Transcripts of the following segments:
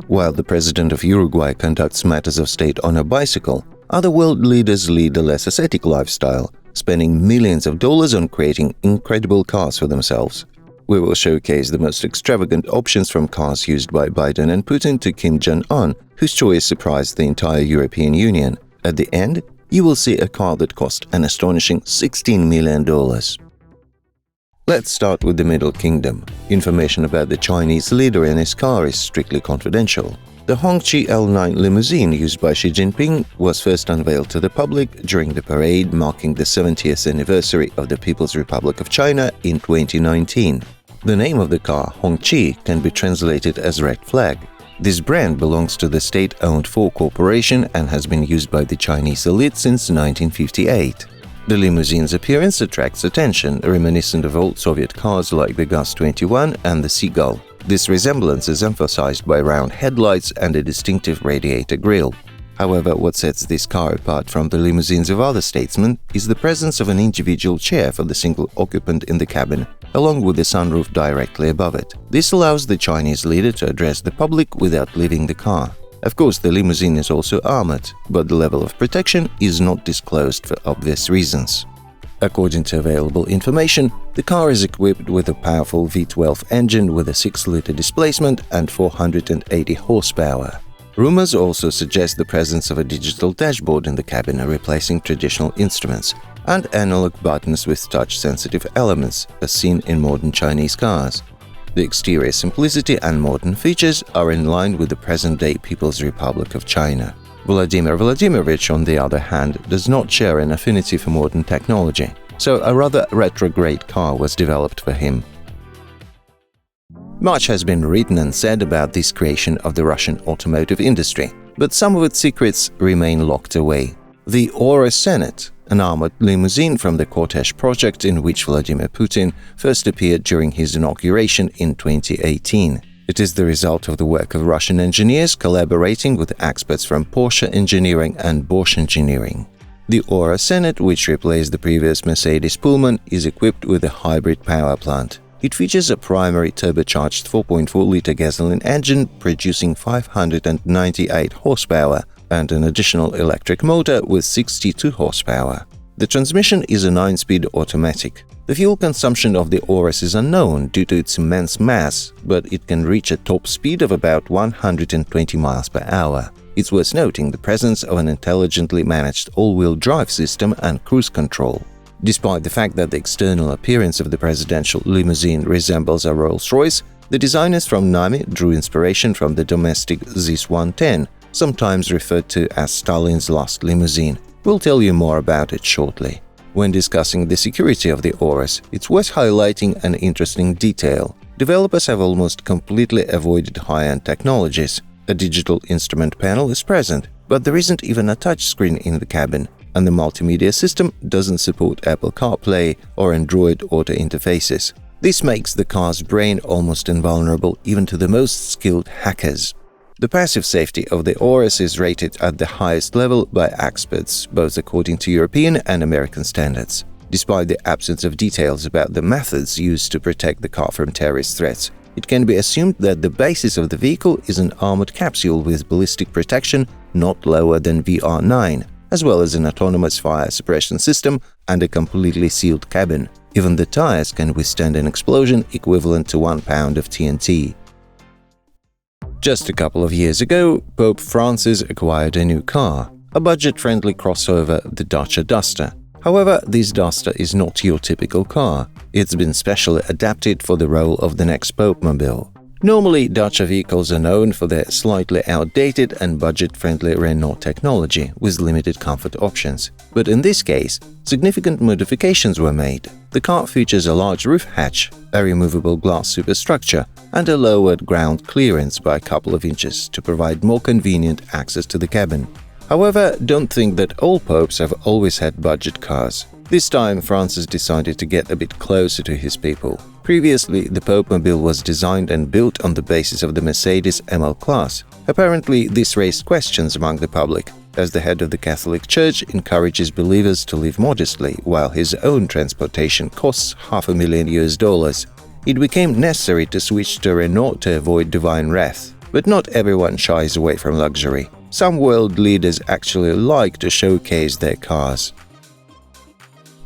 While the President of Uruguay conducts matters of state on a bicycle, other world leaders lead a less ascetic lifestyle, spending millions of dollars on creating incredible cars for themselves. We will showcase the most extravagant options from cars used by Biden and Putin to Kim Jong-un, whose choice surprised the entire European Union. At the end, you will see a car that cost an astonishing $16 million. Let's start with the Middle Kingdom. Information about the Chinese leader and his car is strictly confidential. The Hongqi L9 limousine used by Xi Jinping was first unveiled to the public during the parade marking the 70th anniversary of the People's Republic of China in 2019. The name of the car, Hongqi, can be translated as Red Flag. This brand belongs to the state-owned Ford Corporation and has been used by the Chinese elite since 1958. The limousine's appearance attracts attention, reminiscent of old Soviet cars like the Gaz-21 and the Seagull. This resemblance is emphasized by round headlights and a distinctive radiator grille. However, what sets this car apart from the limousines of other statesmen is the presence of an individual chair for the single occupant in the cabin, along with the sunroof directly above it. This allows the Chinese leader to address the public without leaving the car. Of course, the limousine is also armored, but the level of protection is not disclosed for obvious reasons. According to available information, the car is equipped with a powerful V12 engine with a 6-liter displacement and 480 horsepower. Rumors also suggest the presence of a digital dashboard in the cabin, replacing traditional instruments, and analog buttons with touch-sensitive elements, as seen in modern Chinese cars. The exterior simplicity and modern features are in line with the present-day People's Republic of China. Vladimir Vladimirovich, on the other hand, does not share an affinity for modern technology, so a rather retrograde car was developed for him. Much has been written and said about this creation of the Russian automotive industry, but some of its secrets remain locked away. The Aurus Senate, an armored limousine from the Cortege project in which Vladimir Putin first appeared during his inauguration in 2018. It is the result of the work of Russian engineers collaborating with experts from Porsche Engineering and Bosch Engineering. The Aurus Senate, which replaced the previous Mercedes Pullman, is equipped with a hybrid power plant. It features a primary turbocharged 4.4-liter gasoline engine producing 598 horsepower and an additional electric motor with 62 horsepower. The transmission is a 9-speed automatic. The fuel consumption of the Aurus is unknown due to its immense mass, but it can reach a top speed of about 120 miles per hour. It's worth noting the presence of an intelligently managed all-wheel drive system and cruise control. Despite the fact that the external appearance of the presidential limousine resembles a Rolls-Royce, the designers from NAMI drew inspiration from the domestic ZIS-110, sometimes referred to as Stalin's last limousine. We'll tell you more about it shortly. When discussing the security of the Aurus, it's worth highlighting an interesting detail. Developers have almost completely avoided high-end technologies. A digital instrument panel is present, but there isn't even a touchscreen in the cabin, and the multimedia system doesn't support Apple CarPlay or Android Auto interfaces. This makes the car's brain almost invulnerable even to the most skilled hackers. The passive safety of the Aurus is rated at the highest level by experts, both according to European and American standards. Despite the absence of details about the methods used to protect the car from terrorist threats, it can be assumed that the basis of the vehicle is an armored capsule with ballistic protection not lower than VR9, as well as an autonomous fire suppression system and a completely sealed cabin. Even the tires can withstand an explosion equivalent to 1 pound of TNT. Just a couple of years ago, Pope Francis acquired a new car, a budget-friendly crossover, the Dacia Duster. However, this Duster is not your typical car. It's been specially adapted for the role of the next Pope-mobile. Normally, Dacia vehicles are known for their slightly outdated and budget-friendly Renault technology with limited comfort options. But in this case, significant modifications were made. The car features a large roof hatch, a removable glass superstructure, and a lowered ground clearance by a couple of inches to provide more convenient access to the cabin. However, don't think that all popes have always had budget cars. This time, Francis decided to get a bit closer to his people. Previously, the Pope-mobile was designed and built on the basis of the Mercedes ML class. Apparently, this raised questions among the public, as the head of the Catholic Church encourages believers to live modestly while his own transportation costs $500,000 US. It became necessary to switch to Renault to avoid divine wrath. But not everyone shies away from luxury. Some world leaders actually like to showcase their cars.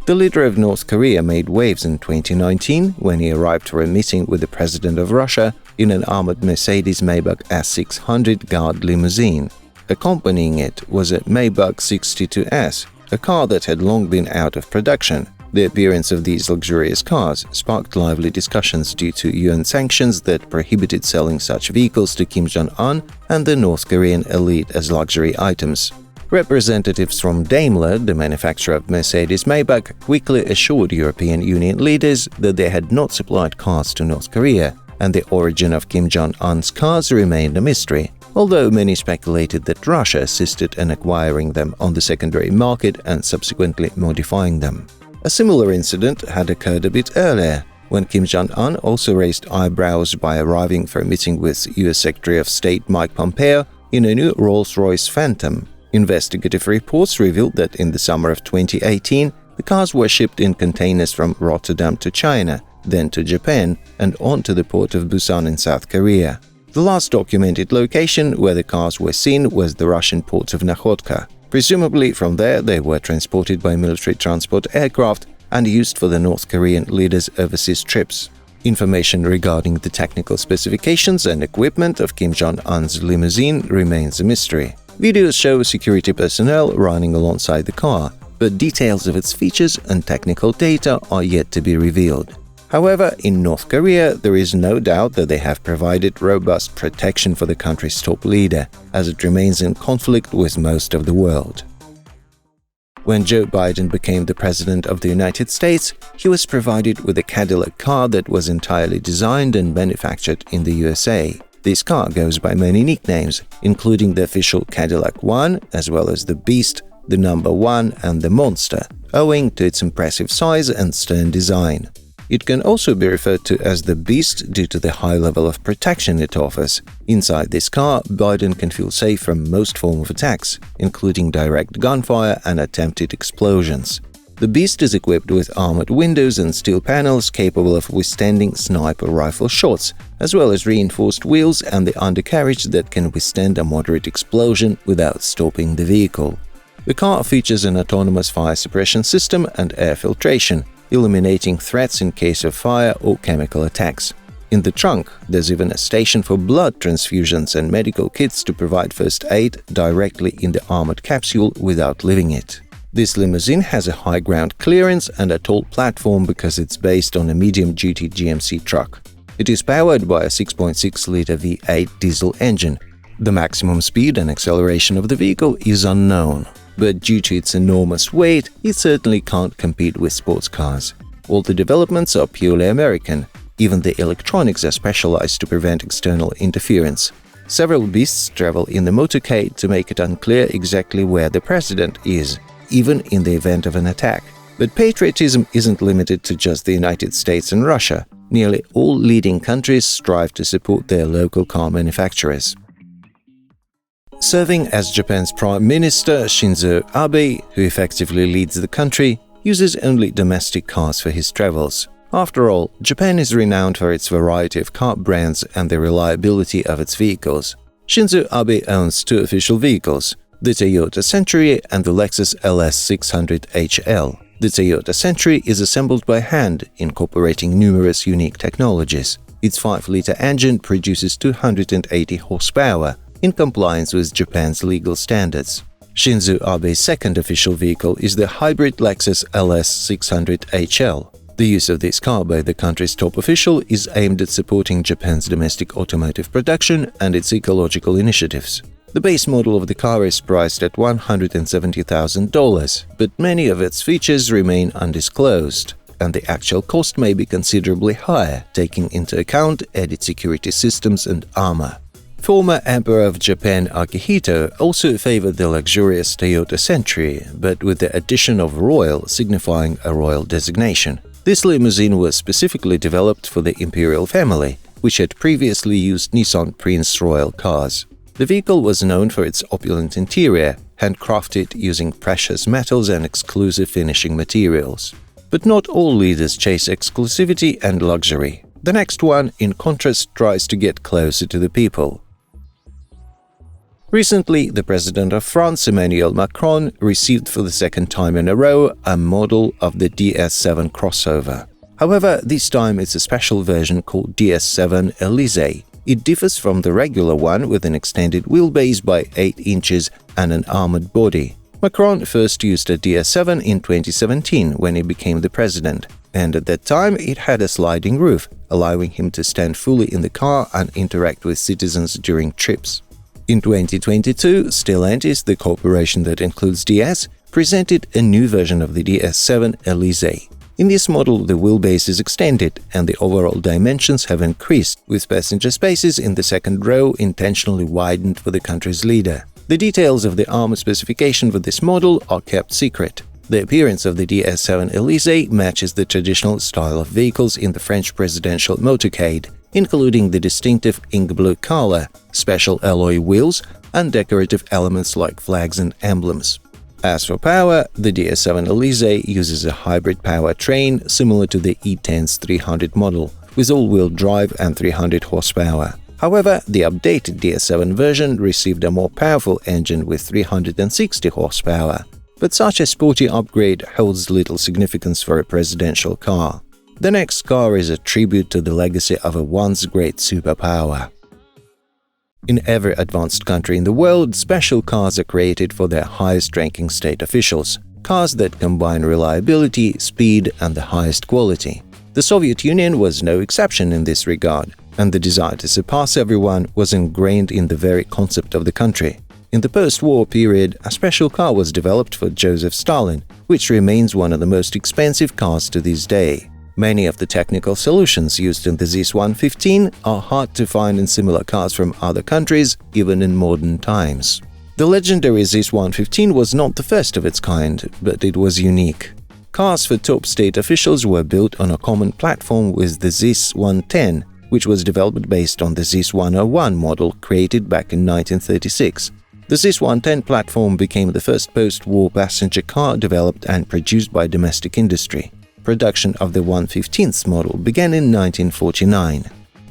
The leader of North Korea made waves in 2019 when he arrived for a meeting with the President of Russia in an armored Mercedes-Maybach S600 Guard limousine. Accompanying it was a Maybach 62S, a car that had long been out of production. The appearance of these luxurious cars sparked lively discussions due to UN sanctions that prohibited selling such vehicles to Kim Jong-un and the North Korean elite as luxury items. Representatives from Daimler, the manufacturer of Mercedes-Maybach, quickly assured European Union leaders that they had not supplied cars to North Korea, and the origin of Kim Jong-un's cars remained a mystery, although many speculated that Russia assisted in acquiring them on the secondary market and subsequently modifying them. A similar incident had occurred a bit earlier, when Kim Jong-un also raised eyebrows by arriving for a meeting with US Secretary of State Mike Pompeo in a new Rolls-Royce Phantom. Investigative reports revealed that in the summer of 2018, the cars were shipped in containers from Rotterdam to China, then to Japan, and on to the port of Busan in South Korea. The last documented location where the cars were seen was the Russian port of Nakhodka. Presumably from there, they were transported by military transport aircraft and used for the North Korean leaders' overseas trips. Information regarding the technical specifications and equipment of Kim Jong-un's limousine remains a mystery. Videos show security personnel running alongside the car, but details of its features and technical data are yet to be revealed. However, in North Korea, there is no doubt that they have provided robust protection for the country's top leader, as it remains in conflict with most of the world. When Joe Biden became the President of the United States, he was provided with a Cadillac car that was entirely designed and manufactured in the USA. This car goes by many nicknames, including the official Cadillac One, as well as the Beast, the Number One, and the Monster, owing to its impressive size and stern design. It can also be referred to as the Beast due to the high level of protection it offers. Inside this car, Biden can feel safe from most forms of attacks, including direct gunfire and attempted explosions. The Beast is equipped with armored windows and steel panels capable of withstanding sniper rifle shots, as well as reinforced wheels and the undercarriage that can withstand a moderate explosion without stopping the vehicle. The car features an autonomous fire suppression system and air filtration, eliminating threats in case of fire or chemical attacks. In the trunk, there's even a station for blood transfusions and medical kits to provide first aid directly in the armored capsule without leaving it. This limousine has a high ground clearance and a tall platform because it's based on a medium-duty GMC truck. It is powered by a 6.6-liter V8 diesel engine. The maximum speed and acceleration of the vehicle is unknown, but due to its enormous weight, it certainly can't compete with sports cars. All the developments are purely American. Even the electronics are specialized to prevent external interference. Several beasts travel in the motorcade to make it unclear exactly where the president is, even in the event of an attack. But patriotism isn't limited to just the United States and Russia. Nearly all leading countries strive to support their local car manufacturers. Serving as Japan's Prime Minister, Shinzo Abe, who effectively leads the country, uses only domestic cars for his travels. After all, Japan is renowned for its variety of car brands and the reliability of its vehicles. Shinzo Abe owns two official vehicles, the Toyota Century and the Lexus LS600HL. The Toyota Century is assembled by hand, incorporating numerous unique technologies. Its 5-liter engine produces 280 horsepower, in compliance with Japan's legal standards. Shinzo Abe's second official vehicle is the hybrid Lexus LS600HL. The use of this car by the country's top official is aimed at supporting Japan's domestic automotive production and its ecological initiatives. The base model of the car is priced at $170,000, but many of its features remain undisclosed, and the actual cost may be considerably higher, taking into account added security systems and armor. Former Emperor of Japan Akihito also favored the luxurious Toyota Century, but with the addition of Royal signifying a royal designation. This limousine was specifically developed for the imperial family, which had previously used Nissan Prince Royal cars. The vehicle was known for its opulent interior, handcrafted using precious metals and exclusive finishing materials. But not all leaders chase exclusivity and luxury. The next one, in contrast, tries to get closer to the people. Recently, the President of France, Emmanuel Macron, received for the second time in a row a model of the DS7 crossover. However, this time it's a special version called DS7 Elysée. It differs from the regular one with an extended wheelbase by 8 inches and an armored body. Macron first used a DS7 in 2017 when he became the president, and at that time it had a sliding roof, allowing him to stand fully in the car and interact with citizens during trips. In 2022, Stellantis, the corporation that includes DS, presented a new version of the DS7 Elysée. In this model, the wheelbase is extended and the overall dimensions have increased, with passenger spaces in the second row intentionally widened for the country's leader. The details of the armor specification for this model are kept secret. The appearance of the DS7 Elysée matches the traditional style of vehicles in the French presidential motorcade, including the distinctive ink blue color, special alloy wheels, and decorative elements like flags and emblems. As for power, the DS7 Elysée uses a hybrid powertrain similar to the E10's 300 model, with all-wheel drive and 300 horsepower. However, the updated DS7 version received a more powerful engine with 360 horsepower. But such a sporty upgrade holds little significance for a presidential car. The next car is a tribute to the legacy of a once great superpower. In every advanced country in the world, special cars are created for their highest-ranking state officials, cars that combine reliability, speed, and the highest quality. The Soviet Union was no exception in this regard, and the desire to surpass everyone was ingrained in the very concept of the country. In the post-war period, a special car was developed for Joseph Stalin, which remains one of the most expensive cars to this day. Many of the technical solutions used in the ZIS-115 are hard to find in similar cars from other countries, even in modern times. The legendary ZIS-115 was not the first of its kind, but it was unique. Cars for top state officials were built on a common platform with the ZIS-110, which was developed based on the ZIS-101 model created back in 1936. The ZIS-110 platform became the first post-war passenger car developed and produced by domestic industry. Production of the 115th model began in 1949.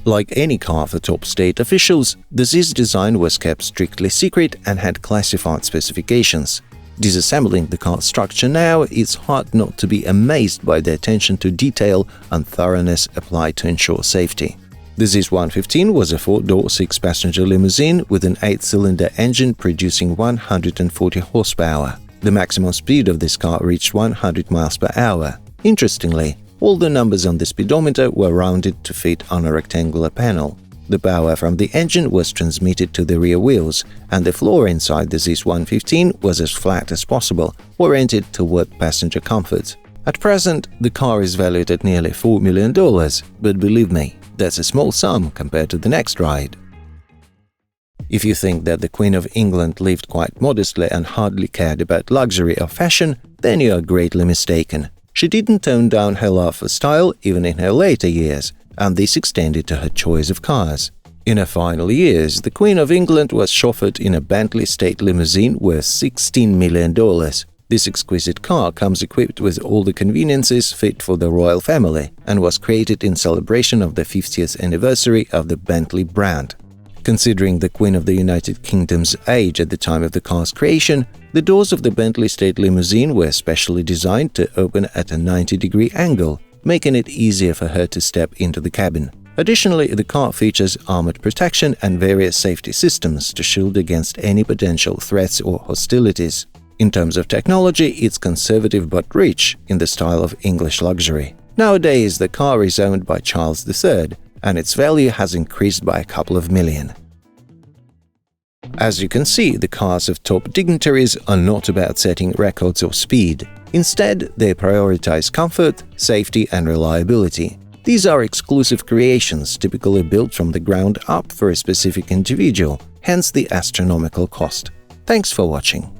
Like any car for top state officials, the ZIS design was kept strictly secret and had classified specifications. Disassembling the car structure now, it's hard not to be amazed by the attention to detail and thoroughness applied to ensure safety. The ZIS-115 was a 4-door, 6-passenger limousine with an 8-cylinder engine producing 140 horsepower. The maximum speed of this car reached 100 miles per hour. Interestingly, all the numbers on the speedometer were rounded to fit on a rectangular panel. The power from the engine was transmitted to the rear wheels, and the floor inside the ZIS-115 was as flat as possible, oriented toward passenger comfort. At present, the car is valued at nearly $4 million, but believe me, that's a small sum compared to the next ride. If you think that the Queen of England lived quite modestly and hardly cared about luxury or fashion, then you are greatly mistaken. She didn't tone down her love for style even in her later years, and this extended to her choice of cars. In her final years, the Queen of England was chauffeured in a Bentley state limousine worth $16 million. This exquisite car comes equipped with all the conveniences fit for the royal family and was created in celebration of the 50th anniversary of the Bentley brand. Considering the Queen of the United Kingdom's age at the time of the car's creation, the doors of the Bentley state limousine were specially designed to open at a 90-degree angle, making it easier for her to step into the cabin. Additionally, the car features armored protection and various safety systems to shield against any potential threats or hostilities. In terms of technology, it's conservative but rich in the style of English luxury. Nowadays, the car is owned by Charles III, and its value has increased by a couple of million. As you can see, the cars of top dignitaries are not about setting records or speed. Instead, they prioritize comfort, safety, and reliability. These are exclusive creations typically built from the ground up for a specific individual, hence the astronomical cost. Thanks for watching.